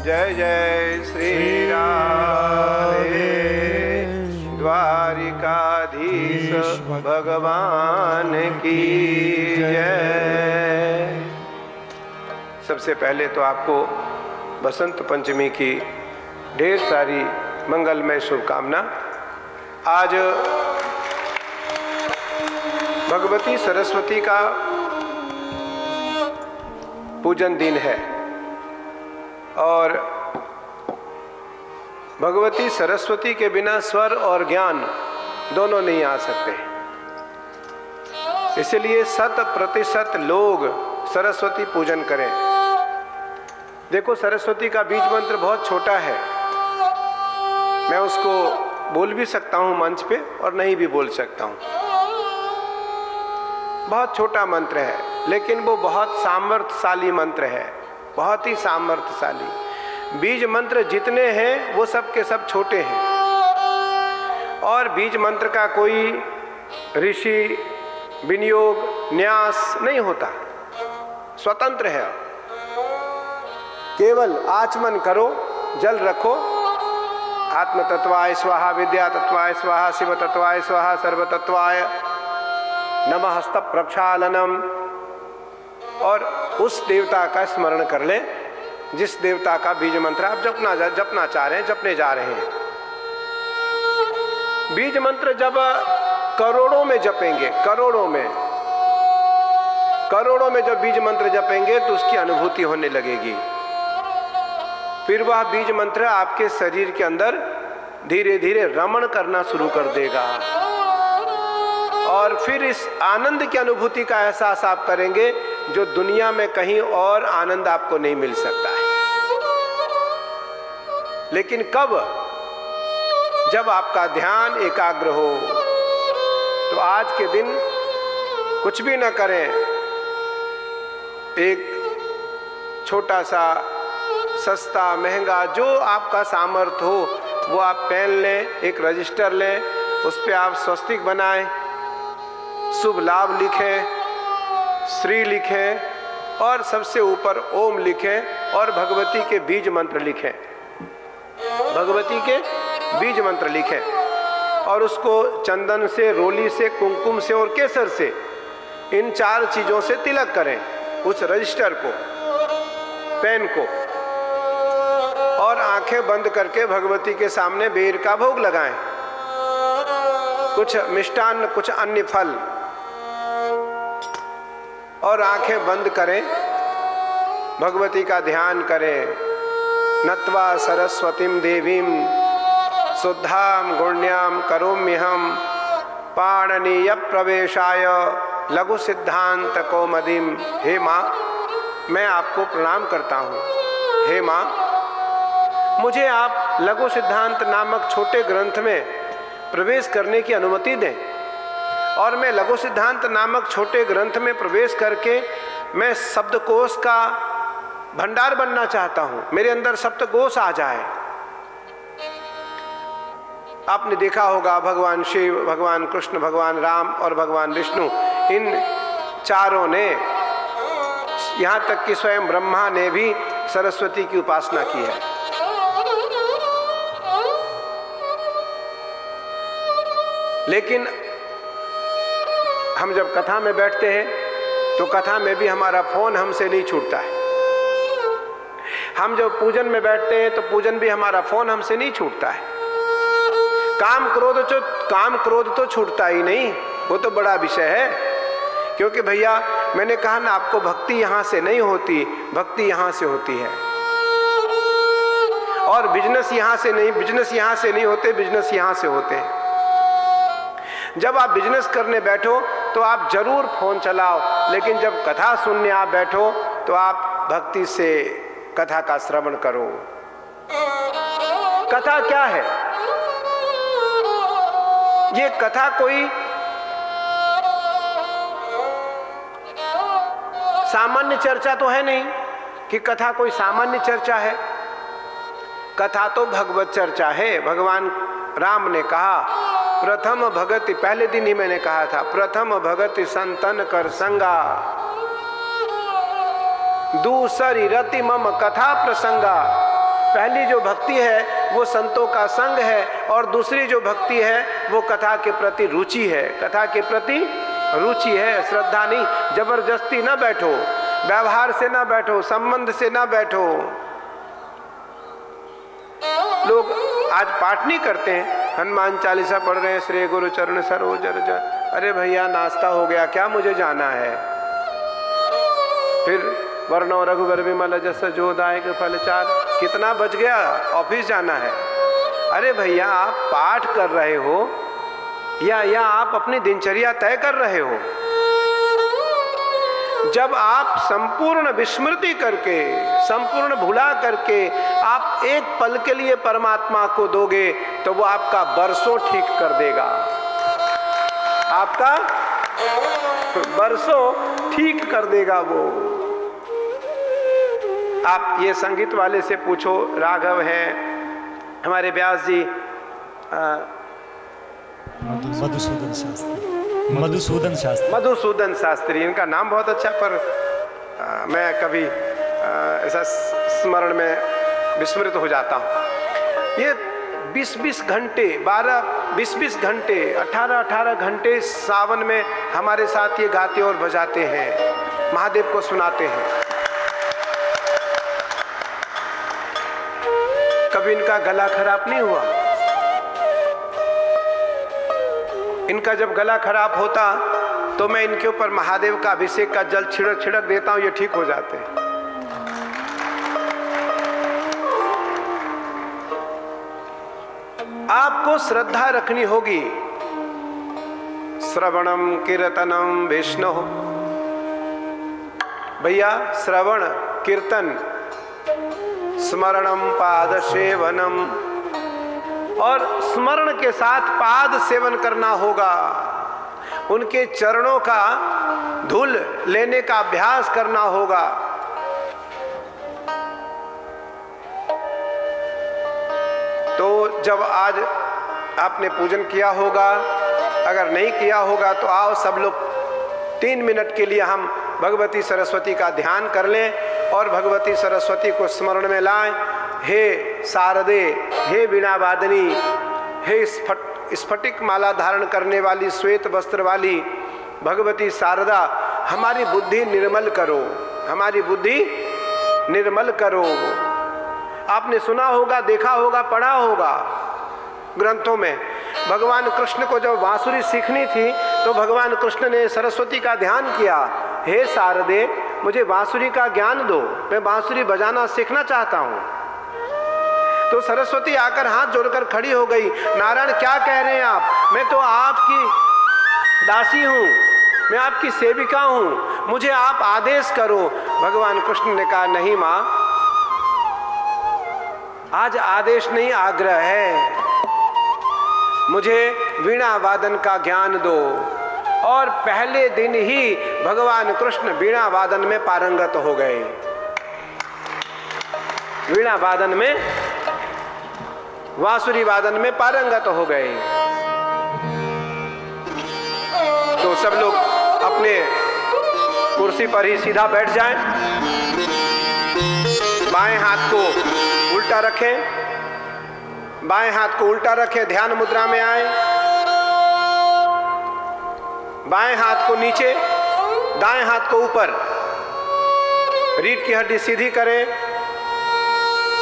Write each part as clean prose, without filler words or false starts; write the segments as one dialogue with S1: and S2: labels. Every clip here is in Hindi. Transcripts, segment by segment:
S1: जय जय श्री राधे द्वारिकाधीश भगवान की जय। सबसे पहले तो आपको बसंत पंचमी की ढेर सारी मंगलमय शुभकामना। आज भगवती सरस्वती का पूजन दिन है और भगवती सरस्वती के बिना स्वर और ज्ञान दोनों नहीं आ सकते। इसलिए 100% लोग सरस्वती पूजन करें। देखो, सरस्वती का बीज मंत्र बहुत छोटा है। मैं उसको बोल भी सकता हूं मंच पे और नहीं भी बोल सकता हूं। बहुत छोटा मंत्र है, लेकिन वो बहुत सामर्थ्यशाली मंत्र है, बहुत ही सामर्थ्यशाली। बीज मंत्र जितने हैं वो सब के सब छोटे हैं और बीज मंत्र का कोई ऋषि विनियोग न्यास नहीं होता, स्वतंत्र है। केवल आचमन करो, जल रखो, आत्म तत्वाय स्वाहा, विद्या तत्वाय स्वाहा, शिव तत्वाय स्वाहा, सर्व तत्वाय नमः हस्त प्रक्षालनम, और उस देवता का स्मरण कर ले जिस देवता का बीज मंत्र आप जपना चाह रहे हैं, जपने जा रहे हैं। बीज मंत्र जब करोड़ों में जपेंगे, करोड़ों में जब बीज मंत्र जपेंगे तो उसकी अनुभूति होने लगेगी। फिर वह बीज मंत्र आपके शरीर के अंदर धीरे धीरे रमण करना शुरू कर देगा और फिर इस आनंद की अनुभूति का एहसास आप करेंगे जो दुनिया में कहीं और आनंद आपको नहीं मिल सकता है। लेकिन कब? जब आपका ध्यान एकाग्र हो। तो आज के दिन कुछ भी न करें, एक छोटा सा सस्ता महंगा जो आपका सामर्थ्य हो वो आप पेन लें, एक रजिस्टर लें, उस पर आप स्वस्तिक बनाएं, शुभ लाभ लिखें, श्री लिखें और सबसे ऊपर ओम लिखें और भगवती के बीज मंत्र लिखें, भगवती के बीज मंत्र लिखें और उसको चंदन से, रोली से, कुमकुम से और केसर से, इन 4 चीजों से तिलक करें उस रजिस्टर को, पेन को, और आंखें बंद करके भगवती के सामने बेर का भोग लगाएं, कुछ मिष्टान्न, कुछ अन्य फल, और आंखें बंद करें, भगवती का ध्यान करें। नत्वा सरस्वतीम देवीम शुद्धाम गुण्याम करोम्यहम पाणनीय प्रवेशाय लघु सिद्धांत कौमुदीम। हे माँ, मैं आपको प्रणाम करता हूँ। हे माँ, मुझे आप लघु सिद्धांत नामक छोटे ग्रंथ में प्रवेश करने की अनुमति दें और मैं लघु सिद्धांत नामक छोटे ग्रंथ में प्रवेश करके मैं शब्दकोश का भंडार बनना चाहता हूं। मेरे अंदर शब्दकोश आ जाए। आपने देखा होगा भगवान शिव, भगवान कृष्ण, भगवान राम और भगवान विष्णु, इन चारों ने, यहां तक कि स्वयं ब्रह्मा ने भी सरस्वती की उपासना की है। लेकिन हम जब कथा में बैठते हैं तो कथा में भी हमारा फोन हमसे नहीं छूटता है। हम जब पूजन में बैठते हैं तो पूजन भी हमारा फोन हमसे नहीं छूटता है। काम क्रोध तो छूटता ही नहीं, वो तो बड़ा विषय है। क्योंकि भैया मैंने कहा ना आपको, भक्ति यहां से नहीं होती, भक्ति यहां से होती है। और बिजनेस यहां से नहीं होते, बिजनेस यहां से होते हैं। जब आप बिजनेस करने बैठो तो आप जरूर फोन चलाओ, लेकिन जब कथा सुनने आप बैठो तो आप भक्ति से कथा का श्रवण करो। कथा क्या है? ये कथा कोई सामान्य चर्चा तो है नहीं कि कथा कोई सामान्य चर्चा है। कथा तो भगवत चर्चा है। भगवान राम ने कहा प्रथम भगति, पहले दिन ही मैंने कहा था, प्रथम भगति संतन कर संगा, दूसरी रति मम कथा प्रसंगा। पहली जो भक्ति है वो संतों का संग है, और दूसरी जो भक्ति है वो कथा के प्रति रुचि है। कथा के प्रति रुचि है, श्रद्धा नहीं। जबरदस्ती ना बैठो, व्यवहार से ना बैठो, संबंध से ना बैठो। लोग आज पाठ नहीं करते हैं, हनुमान चालीसा पढ़ रहे हैं, श्री गुरु चरण सरोज रज। अरे भैया नाश्ता हो गया क्या, मुझे जाना है। फिर वर्णो रघुवर विमल जस जो दायक फल चार, कितना बज गया, ऑफिस जाना है। अरे भैया आप पाठ कर रहे हो या आप अपनी दिनचर्या तय कर रहे हो। जब आप संपूर्ण विस्मृति करके, संपूर्ण भुला करके आप एक पल के लिए परमात्मा को दोगे तो वो आपका बरसों ठीक कर देगा, आपका बरसों ठीक कर देगा वो। आप ये संगीत वाले से पूछो, राघव है हमारे व्यास जी,
S2: मधुसूदन शास्त्री, मधुसूदन शास्त्री,
S1: मधुसूदन शास्त्री, इनका नाम बहुत अच्छा, पर मैं कभी ऐसा स्मरण में विस्मृत हो जाता हूँ। ये 20-20 घंटे, 12-20 घंटे, 18-18 घंटे सावन में हमारे साथ ये गाते और बजाते हैं, महादेव को सुनाते हैं। कभी इनका गला खराब नहीं हुआ। इनका जब गला खराब होता तो मैं इनके ऊपर महादेव का अभिषेक का जल छिड़क छिड़क देता हूं, ये ठीक हो जाते हैं। आपको श्रद्धा रखनी होगी। श्रवणम कीर्तनम विष्णु, भैया श्रवण कीर्तन, स्मरणम पाद सेवनम, और स्मरण के साथ पाद सेवन करना होगा। उनके चरणों का धूल लेने का अभ्यास करना होगा। तो जब आज आपने पूजन किया होगा, अगर नहीं किया होगा तो आओ सब लोग 3 मिनट के लिए हम भगवती सरस्वती का ध्यान कर लें और भगवती सरस्वती को स्मरण में लाएं। हे शारदे, हे वीणा वादनी, हे स्फटिक माला धारण करने वाली, श्वेत वस्त्र वाली भगवती शारदा, हमारी बुद्धि निर्मल करो, हमारी बुद्धि निर्मल करो। आपने सुना होगा, देखा होगा, पढ़ा होगा ग्रंथों में, भगवान कृष्ण को जब बांसुरी सीखनी थी तो भगवान कृष्ण ने सरस्वती का ध्यान किया। हे शारदे, मुझे बांसुरी का ज्ञान दो, मैं बांसुरी बजाना सीखना चाहता हूँ। तो सरस्वती आकर हाथ जोड़कर खड़ी हो गई। नारायण क्या कह रहे हैं आप, मैं तो आपकी दासी हूँ, मैं आपकी सेविका हूँ, मुझे आप आदेश करो। भगवान कृष्ण ने कहा नहीं माँ, आज आदेश नहीं आग्रह है, मुझे वीणा वादन का ज्ञान दो। और पहले दिन ही भगवान कृष्ण वीणा वादन में पारंगत हो गए। वीणा वादन में, बांसुरी वादन में पारंगत हो गए। तो सब लोग अपने कुर्सी पर ही सीधा बैठ जाएं, बाएं हाथ को उल्टा रखें, बाएं हाथ को उल्टा रखें, ध्यान मुद्रा में आए, बाएं हाथ को नीचे, दाएं हाथ को ऊपर, रीढ़ की हड्डी सीधी करें,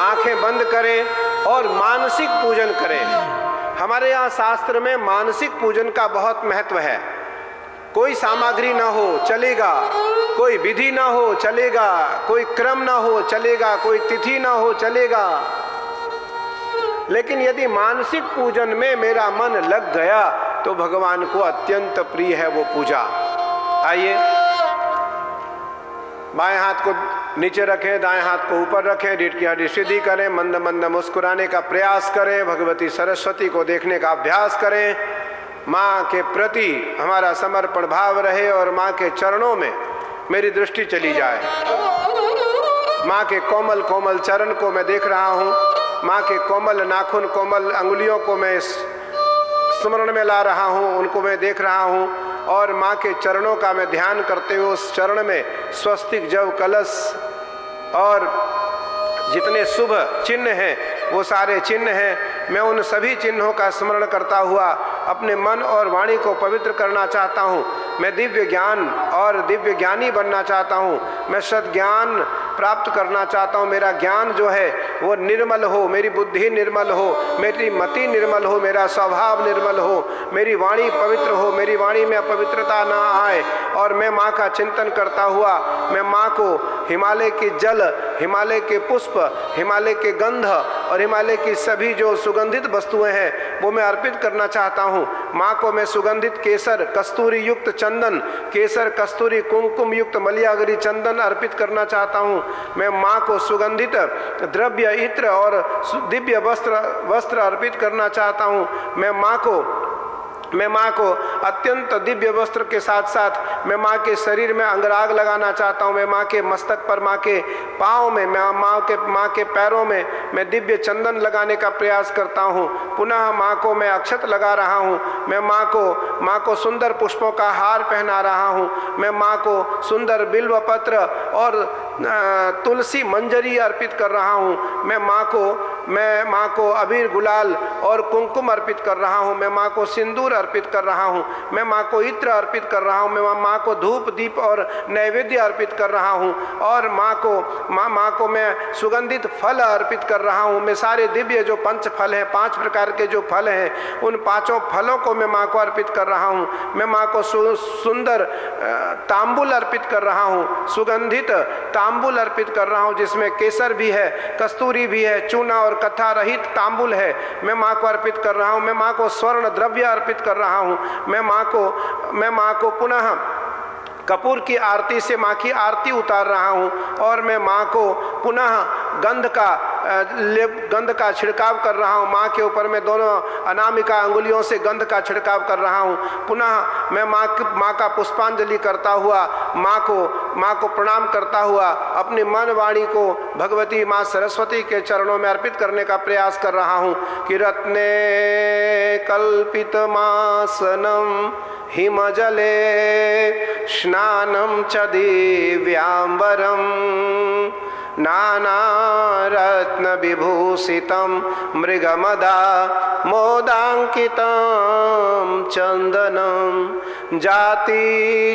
S1: आंखें बंद करें और मानसिक पूजन करें। हमारे यहाँ शास्त्र में मानसिक पूजन का बहुत महत्व है। कोई सामग्री ना हो चलेगा, कोई विधि ना हो चलेगा, कोई क्रम ना हो चलेगा, कोई तिथि ना हो चलेगा, लेकिन यदि मानसिक पूजन में मेरा मन लग गया तो भगवान को अत्यंत प्रिय है वो पूजा। आइए, बाएं हाथ को नीचे रखें, दाएं हाथ को ऊपर रखें, रीढ़ की हड्डी सीधी करें, मंद मंद मुस्कुराने का प्रयास करें, भगवती सरस्वती को देखने का अभ्यास करें। माँ के प्रति हमारा समर्पण भाव रहे और माँ के चरणों में मेरी दृष्टि चली जाए। माँ के कोमल कोमल चरण को मैं देख रहा हूँ, माँ के कोमल नाखून, कोमल अंगुलियों को मैं स्मरण में ला रहा हूँ, उनको मैं देख रहा हूँ और माँ के चरणों का मैं ध्यान करते हुए उस चरण में स्वस्तिक, जव, कलश और जितने शुभ चिन्ह हैं वो सारे चिन्ह हैं। मैं उन सभी चिन्हों का स्मरण करता हुआ अपने मन और वाणी को पवित्र करना चाहता हूँ। मैं दिव्य ज्ञान और दिव्य ज्ञानी बनना चाहता हूँ। मैं सद्ज्ञान प्राप्त करना चाहता हूँ। मेरा ज्ञान जो है वो निर्मल हो, मेरी बुद्धि निर्मल हो, मेरी मति निर्मल हो, मेरा स्वभाव निर्मल हो, मेरी वाणी पवित्र हो, मेरी वाणी में अपवित्रता ना आए। और मैं माँ का चिंतन करता हुआ मैं माँ को हिमालय के जल, हिमालय के पुष्प, हिमालय के गंध और हिमालय की सभी जो सुगंधित वस्तुएं हैं वो मैं अर्पित करना चाहता हूँ। माँ को मैं सुगंधित केसर, कस्तूरी युक्त चंदन, केसर, कस्तूरी, कुमकुम युक्त मलियागरी चंदन अर्पित करना चाहता हूँ। मैं माँ को सुगंधित द्रव्य, इत्र और दिव्य वस्त्र अर्पित करना चाहता हूँ। मैं माँ को अत्यंत दिव्य वस्त्र के साथ साथ मैं माँ के शरीर में अंगराग लगाना चाहता हूँ। मैं माँ के मस्तक पर, माँ के पाँव में, मैं माँ के पैरों में मैं दिव्य चंदन लगाने का प्रयास करता हूँ। पुनः माँ को मैं अक्षत लगा रहा हूँ। मैं माँ को सुंदर पुष्पों का हार पहना रहा हूँ। मैं माँ को सुंदर बिल्व पत्र और तुलसी मंजरी अर्पित कर रहा हूँ। मैं माँ को अबीर, गुलाल और कुमकुम अर्पित कर रहा हूँ। मैं माँ को सिंदूर अर्पित कर रहा हूँ। मैं माँ को इत्र अर्पित कर रहा हूँ। मैं माँ को धूप, दीप और नैवेद्य अर्पित कर रहा हूँ। और माँ को मैं सुगंधित फल अर्पित कर रहा हूँ। मैं सारे दिव्य जो पंच फल हैं, 5 प्रकार के जो फल हैं, उन 5 फलों को मैं माँ को अर्पित कर रहा हूँ। मैं माँ को सुंदर तांबुल अर्पित कर रहा हूँ, सुगंधित तांबुल अर्पित कर रहा हूँ, जिसमें केसर भी है, कस्तूरी भी है, चूना और कथा रहित तांबुल है। मैं माँ को अर्पित कर रहा हूँ। मैं माँ को स्वर्ण द्रव्य अर्पित कर रहा हूँ। मैं माँ को पुनः कपूर की आरती से माँ की आरती उतार रहा हूँ। और मैं माँ को पुनः गंध का छिड़काव कर रहा हूँ। माँ के ऊपर मैं दोनों अनामिका अंगुलियों से गंध का छिड़काव कर रहा हूँ। पुनः मैं माँ का पुष्पांजलि करता हुआ माँ को प्रणाम करता हुआ अपनी मन वाणी को भगवती माँ सरस्वती के चरणों में अर्पित करने का प्रयास कर रहा हूँ कि रत्ने कल्पितमासनम हिमजले स्नानं च दिव्यांबरं नानारत्नविभूषितं मृगमदा मोदाङ्कितं चन्दनं जाति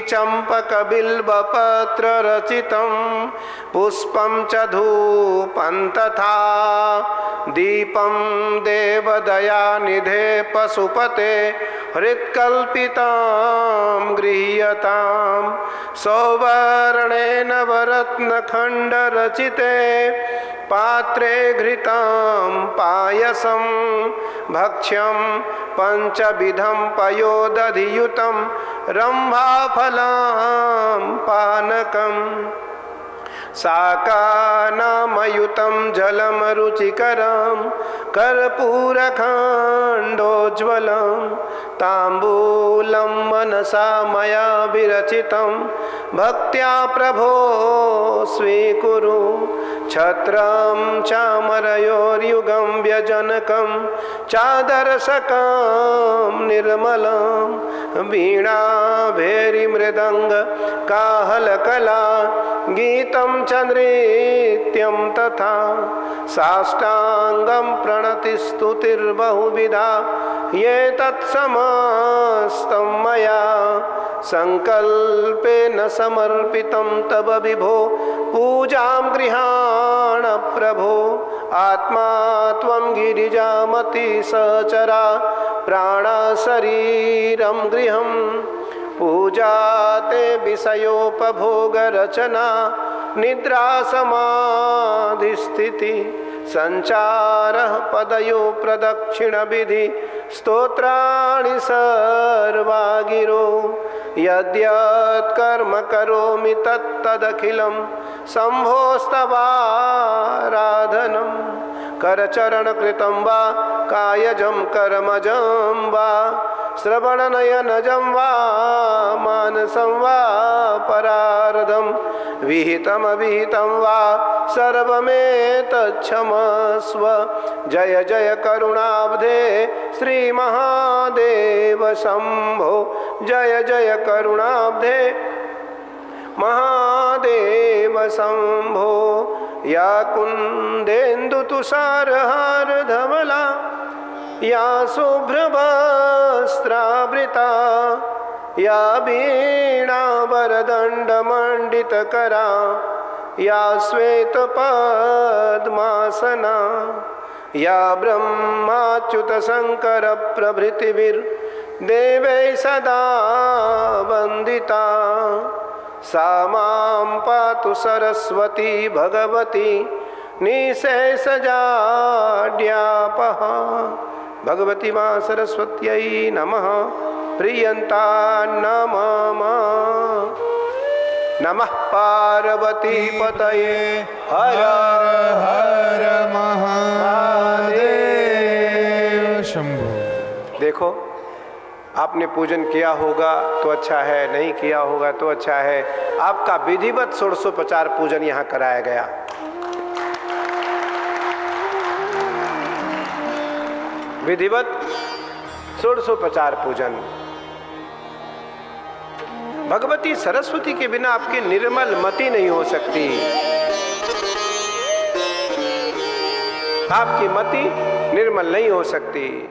S1: चम्पकबिल्वपत्ररचितं पुष्पं च धूपं तथा दीपं देवदयानिधे पशुपते हृत्कल्पितां गृह्यतां सौवर्णेन वरत्नखण्डरचिते पात्रे घृतं पायसं भक्ष्यं पंचविधं पयोदधियुतं रम्भाफलं पानकम् साकानामयुतं जलं रुचिकरं कर्पूरखण्डोज्ज्वलं ताम्बूलं मनसा मया विरचितं भक्त्या प्रभो स्वीकुरु छत्रं चामरयोर्युगं व्यजनकं चादर्शकं निर्मलं वीणा भैरीमृदङ्ग काहलकला गीतं च नृत्यं तथा साष्टांगं प्रणतिस्तुतिर्बहुविधा ये तत्समस्तं मया संकल्पेन समर्पितं तव विभो पूजां गृहाण प्रभो आत्मा त्वं गिरिजामति सहचरा प्राणा शरीरं गृहम् पूजाते विषयोपभोग रचना निद्रा समाधि स्थिति संचार पदयो प्रदक्षिण विधि स्तोत्राणि सर्वा गिरो यद्यत् कर्म करोमि तत्तदखिलं शम्भोस्तवाराधनं करचरणकृतं वा कायजं कर्मजं वा श्रवणनयनजं वा मानसं वा परार्धं विहितमविहितं वा सर्वमेतच्छमस्व जय जय करुणाब्धे श्री महादेव शंभो जय जय करुणाब्धे महादेव शंभो या कुंदेन्दु तुषारहार धवला या शुभ्रवस्त्रावृता या वीणा वरदण्डमण्डितकरा या श्वेतपद्मासना या ब्रह्माच्युतशङ्कर प्रभृतिभिर्देवैः सदा वन्दिता सा मां पातु सरस्वती भगवती निःशेषजाड्यापः। भगवती मां सरस्वत्यै नमः। प्रियन्ता नमः। नमः पार्वती पतये हर
S3: हर महादेव शंभो।
S1: देखो, आपने पूजन किया होगा तो अच्छा है, नहीं किया होगा तो अच्छा है। आपका विधिवत षोडशोपचार पूजन यहाँ कराया गया। विधिवत षोडशोपचार पूजन। भगवती सरस्वती के बिना आपकी निर्मल मति नहीं हो सकती। आपकी मति निर्मल नहीं हो सकती।